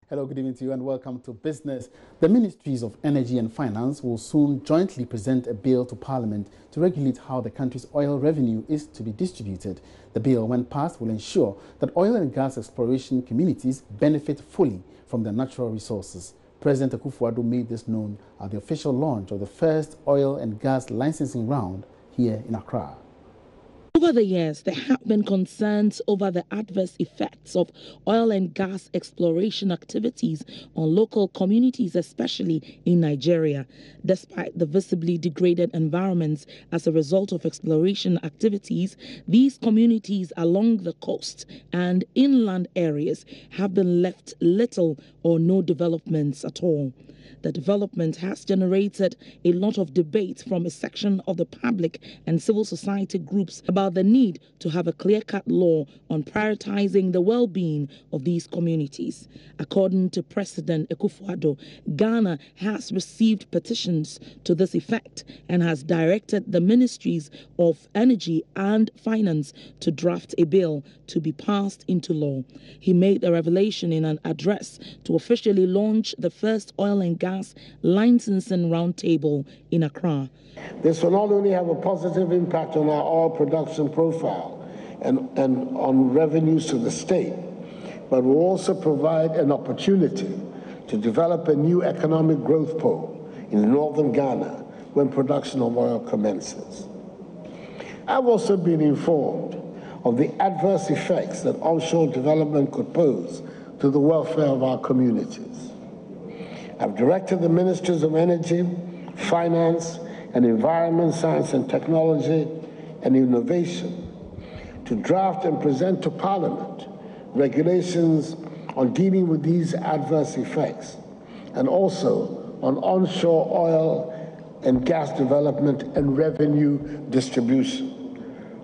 Hello, good evening to you and welcome to Business. The Ministries of Energy and Finance will soon jointly present a bill to Parliament to regulate how the country's oil revenue is to be distributed. The bill, when passed, will ensure that oil and gas exploration communities benefit fully from their natural resources. President Akufo-Addo made this known at the official launch of the first oil and gas licensing round here in Accra. Over the years, there have been concerns over the adverse effects of oil and gas exploration activities on local communities, especially in Nigeria. Despite the visibly degraded environments as a result of exploration activities, these communities along the coast and inland areas have been left little or no developments at all. The development has generated a lot of debate from a section of the public and civil society groups about the need to have a clear-cut law on prioritizing the well-being of these communities. According to President Akufo-Addo, Ghana has received petitions to this effect and has directed the Ministries of Energy and Finance to draft a bill to be passed into law. He made the revelation in an address to officially launch the first oil and gas licensing roundtable in Accra. This will not only have a positive impact on our oil production profile and on revenues to the state, but will also provide an opportunity to develop a new economic growth pole in northern Ghana when production of oil commences. I've also been informed of the adverse effects that onshore development could pose to the welfare of our communities. I've directed the Ministries of Energy, Finance, and Environment, Science and Technology, and Innovation to draft and present to Parliament regulations on dealing with these adverse effects and also on onshore oil and gas development and revenue distribution,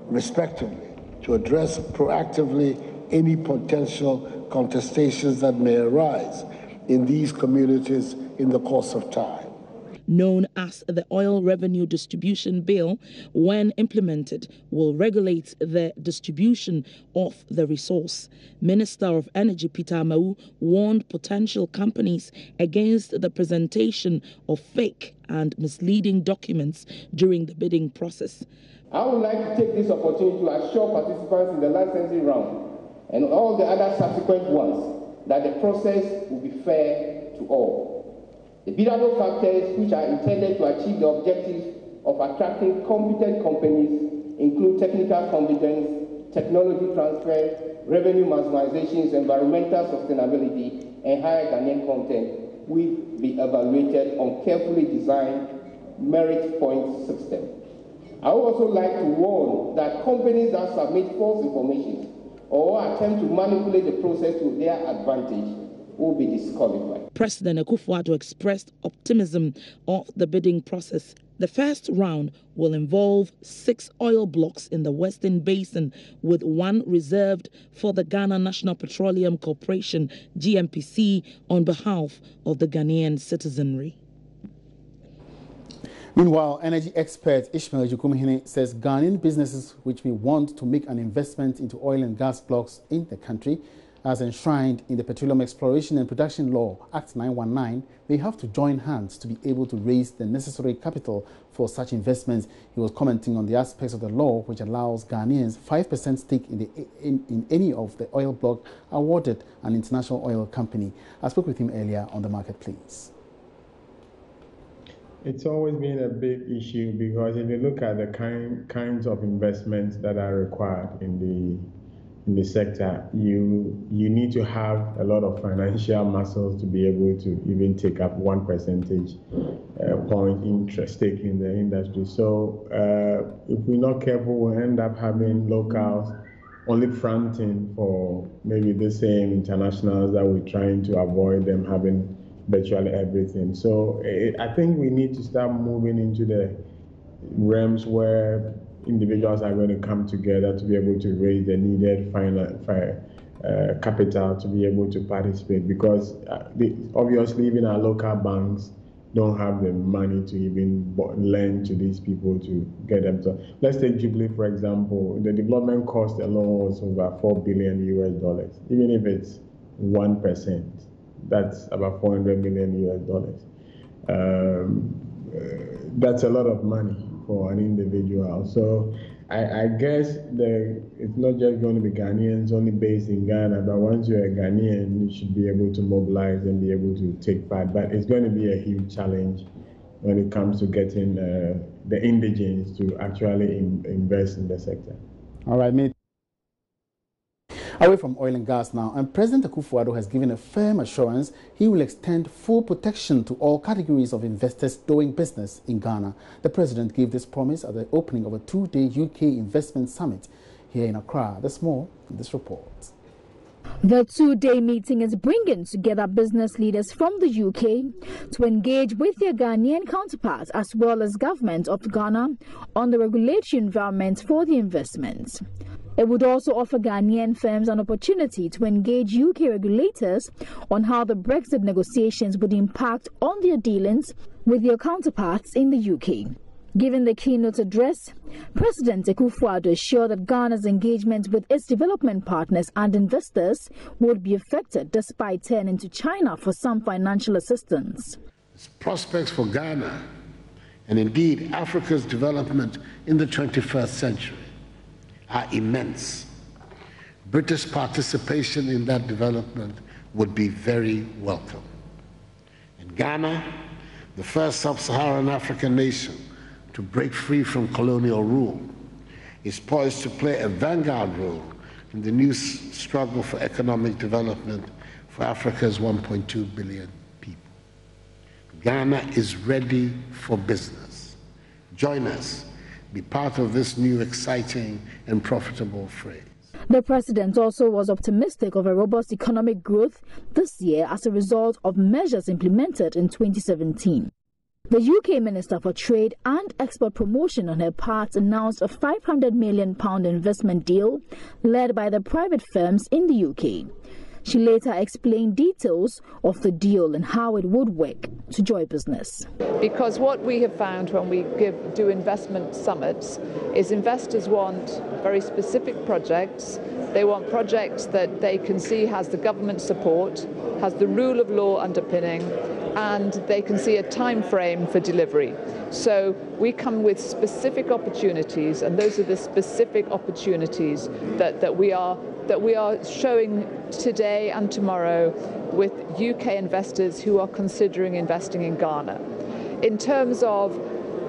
respectively, to address proactively any potential contestations that may arise in these communities in the course of time. Known as the Oil Revenue Distribution Bill, when implemented, will regulate the distribution of the resource. Minister of Energy Peter Amau warned potential companies against the presentation of fake and misleading documents during the bidding process. I would like to take this opportunity to assure participants in the licensing round and all the other subsequent ones that the process will be fair to all. The biddable factors which are intended to achieve the objectives of attracting competent companies include technical competence, technology transfer, revenue maximizations, environmental sustainability, and higher Ghanaian content will be evaluated on carefully designed merit point system. I would also like to warn that companies that submit false information or attempt to manipulate the process to their advantage will be disqualified. President Akufo-Addo expressed optimism of the bidding process. The first round will involve 6 oil blocks in the Western Basin, with 1 reserved for the Ghana National Petroleum Corporation, GNPC, on behalf of the Ghanaian citizenry. Meanwhile, energy expert Ishmael Jukumhine says Ghanaian businesses which may want to make an investment into oil and gas blocks in the country, as enshrined in the Petroleum Exploration and Production Law, Act 919, they have to join hands to be able to raise the necessary capital for such investments. He was commenting on the aspects of the law which allows Ghanaians 5% stake in any of the oil block awarded an international oil company. I spoke with him earlier on the marketplace. It's always been a big issue because if you look at the kinds of investments that are required in the sector, you need to have a lot of financial muscles to be able to even take up 1 percentage point interest stake in the industry. So if we're not careful, we'll end up having locals only fronting for maybe the same internationals that we're trying to avoid them having virtually everything. So I think we need to start moving into the realms where individuals are going to come together to be able to raise the needed capital to be able to participate, because obviously even our local banks don't have the money to even lend to these people to get them. So let's take Jubilee, for example. The development cost alone was over $4 billion US. Even if it's 1%, That's about $400 million US. That's a lot of money for an individual. So I guess it's not just going to be Ghanaians only based in Ghana, but once you're a Ghanaian, you should be able to mobilize and be able to take part. But it's going to be a huge challenge when it comes to getting the indigenes to actually invest in the sector. All right, mate. Away from oil and gas now, and President Akufo-Addo has given a firm assurance he will extend full protection to all categories of investors doing business in Ghana. The president gave this promise at the opening of a two-day UK investment summit here in Accra. There's more in this report. The two-day meeting is bringing together business leaders from the UK to engage with their Ghanaian counterparts as well as government of Ghana on the regulatory environment for the investments. It would also offer Ghanaian firms an opportunity to engage UK regulators on how the Brexit negotiations would impact on their dealings with their counterparts in the UK. Given the keynote address, President Akufo-Addo assured that Ghana's engagement with its development partners and investors would be affected despite turning to China for some financial assistance. Prospects for Ghana and indeed Africa's development in the 21st century are immense. British participation in that development would be very welcome. And Ghana, the first sub-Saharan African nation to break free from colonial rule, is poised to play a vanguard role in the new struggle for economic development for Africa's 1.2 billion people. Ghana is ready for business. Join us. Be part of this new exciting and profitable fray. The president also was optimistic of a robust economic growth this year as a result of measures implemented in 2017. The UK Minister for Trade and Export Promotion on her part announced a £500 million investment deal led by the private firms in the UK. She later explained details of the deal and how it would work to Joy Business. Because what we have found when we do investment summits is investors want very specific projects. They want projects that they can see has the government support, has the rule of law underpinning, and they can see a time frame for delivery. So we come with specific opportunities, and those are the specific opportunities that we are showing today and tomorrow with UK investors who are considering investing in Ghana. In terms of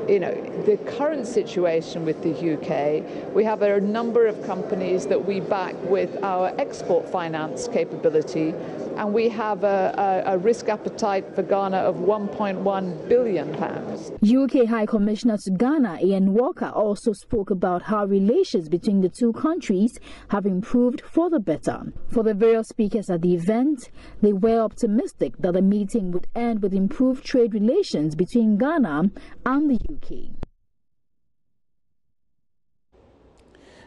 the current situation with the UK, we have a number of companies that we back with our export finance capability, and we have a risk appetite for Ghana of £1.1 billion. UK High Commissioner to Ghana, Ian Walker, also spoke about how relations between the two countries have improved for the better. For the various speakers at the event, they were optimistic that the meeting would end with improved trade relations between Ghana and the UK.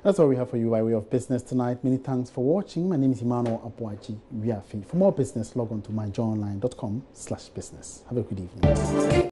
That's all we have for you by way of business tonight. Many thanks for watching. My name is Emmanuel Abuaji Wiafi. For more business, log on to myjoyonline.com/business. Have a good evening.